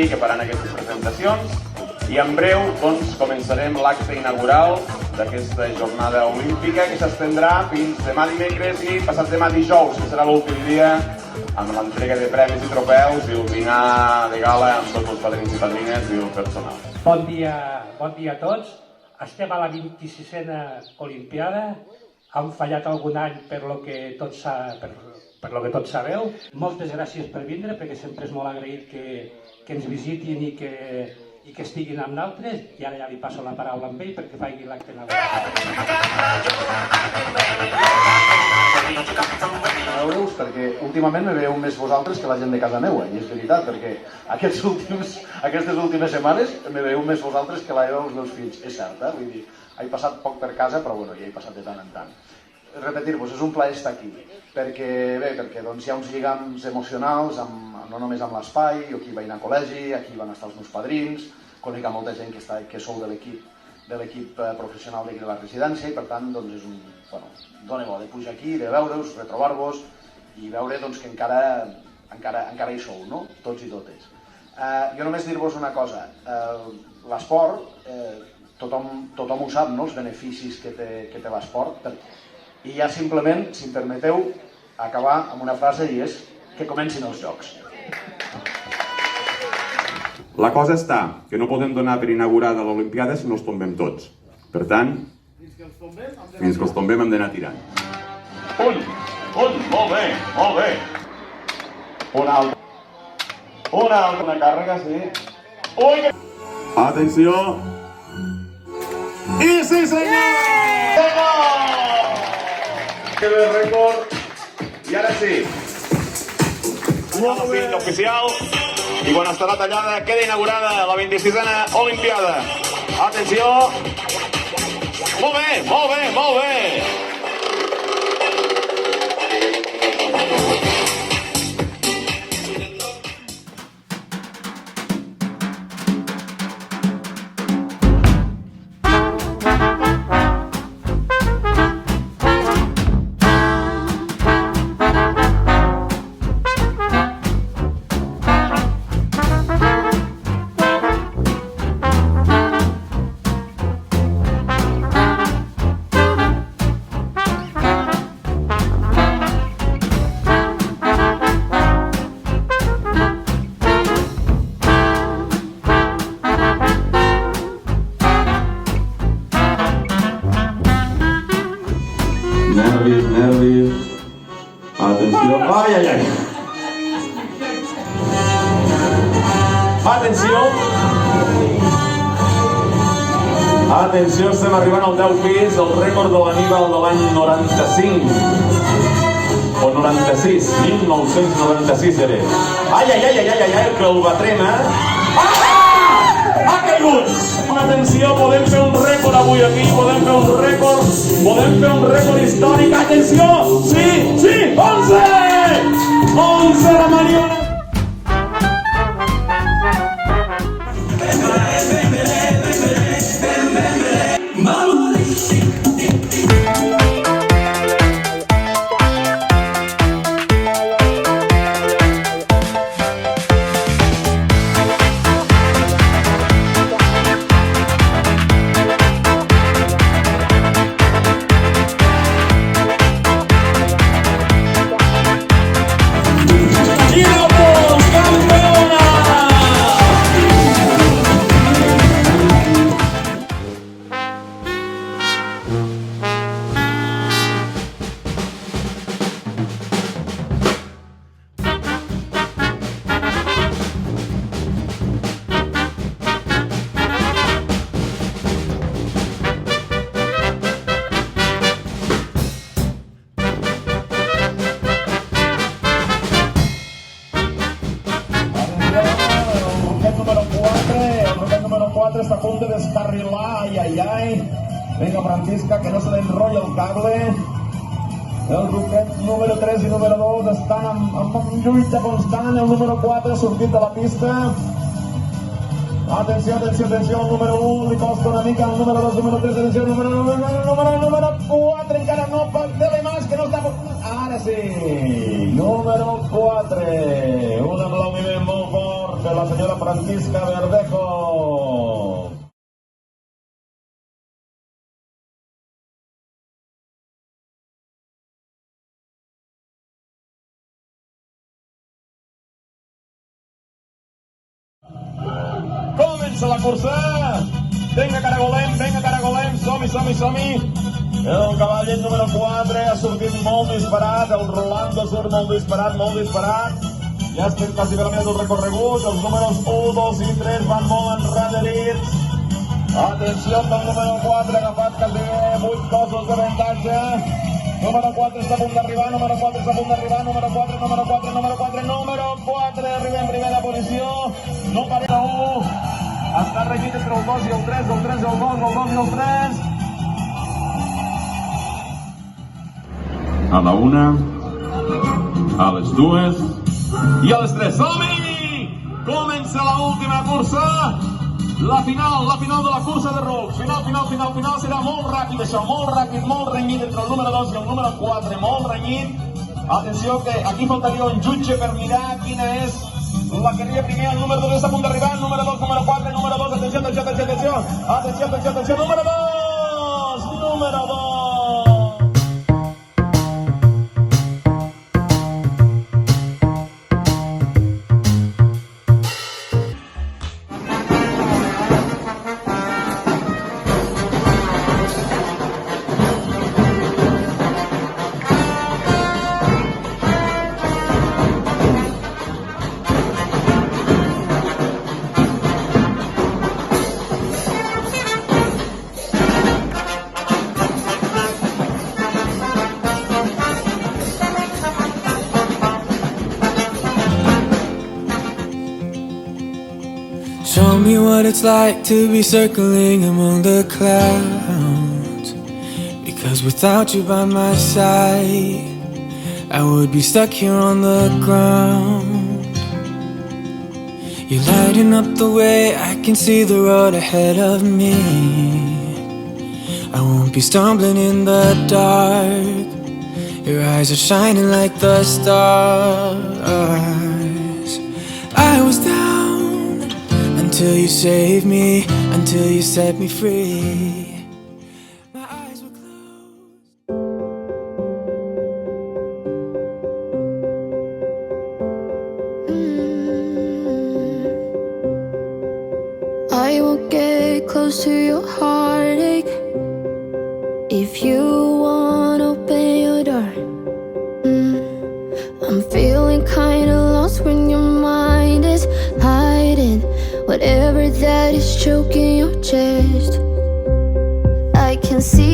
escenari que faran aquestes presentacions i en breu doncs, començarem l'acte inaugural d'aquesta jornada olímpica que s'estendrà fins demà dimecres i passat demà dijous, que serà l'últim dia amb l'entrega de premis i trofeus i el dinar de gala amb tots els padrins i padrines i el personal. Bon dia a tots. Estem a la 26a Olimpiada. Han fallat algun any per lo que tots sabeu. Moltes gràcies per vindre, perquè sempre és molt agraït que ens visitin i que estiguin amb nosaltres. I ara ja li passo la paraula amb ell perquè faci l'acte inaugural. Veure-us, perquè últimament me veieu més vosaltres que la gent de casa meua, i és veritat, perquè aquestes últimes setmanes me veieu més vosaltres que la dels meus fills. És cert, vull dir, he passat poc per casa, però bueno, ja he passat de tant en tant. Repetir-vos, és un plaer estar aquí, perquè doncs, hi ha uns lligams emocionals, no només amb l'espai, jo aquí vaig anar a col·legi, aquí van estar els meus padrins, conec a molta gent que sou de l'equip professional d'aquí de la residència, i per tant doncs, és un, dona bo de pujar aquí, de veure-us, retrobar-vos i veure doncs, que encara hi sou, no? Tots i totes. Jo només dir-vos una cosa, l'esport, tothom ho sap, no? Els beneficis que té l'esport, i ja simplement, si em permeteu, acabar amb una frase i és que comencin els Jocs. La cosa està que no podem donar per inaugurada l'Olimpiada si no els tombem tots. Per tant, fins que els tombem hem d'anar tirant. Molt bé. Una càrrega, sí. Atenció. I sí, senyor! Que ve rècord. I ara sí. Fin oficial. I quan estarà tallada queda inaugurada la 26a Olimpiada. Atenció! Molt bé! Nervis. Atenció. Ai. Atenció, estem arribant al 10 pis, el rècord de l'Aníbal de l'any 95. O 96, 1996 era. Ai, que el batrem, Ha caigut! Atenció, podem fer un rècord avui aquí, podem fer un rècord històric. Atenció! Sí! 11! 11 la Mariona! Està a punt de descarrilar, ai. Vinga, Francisca, que no se l'enrotlla el cable. El grupet número 3 i número 2 estan en lluita constant. El número 4 ha sortit de la pista. Atenció, el número 1 li costa una mica, el número 2, número 3, atenció, el número 4 encara no pot fer més, que no està... Ara sí, número 4, un aplaudiment molt fort per la señora Francisca Verdejo. Comença la cursa. Vinga, Caragolem, som-hi. El cavallet número 4 ha sortit molt disparat, el Rolando surt molt disparat. Ja estem quasi per la meitat del recorregut, els números 1, 2 i 3 van molt enrederits. Atenció amb el número 4, agafat quasi 8 cossos d'avantatge. Número 4 està a punt d'arribar, número 4, arriba en primera posició, no pareix l'1, està regit entre el 2 i el 3, el 2 i el 3. A la 1, a les 2 i a les 3. Som-hi! Comença l'última cursa, la final de la cursa de Rocs. Final, serà molt ràpid això, molt ràpid, molt renyit entre el número 2 i el número 4, molt renyit. Atenció que aquí faltaria un jutge per mirar quina és la que arriba primer. El número 2 està a punt d'arribar, el número 2, número 4, número 2, atenció, número 2. Show me what it's like to be circling among the clouds. Because without you by my side, I would be stuck here on the ground. You're lighting up the way, I can see the road ahead of me. I won't be stumbling in the dark. Your eyes are shining like the stars. I was down until you saved me, until you set me free. My eyes were closed. I won't get close to your heartache if you won't open your door. I'm feeling kinda lost when your mind is hiding whatever that is choking your chest. I can see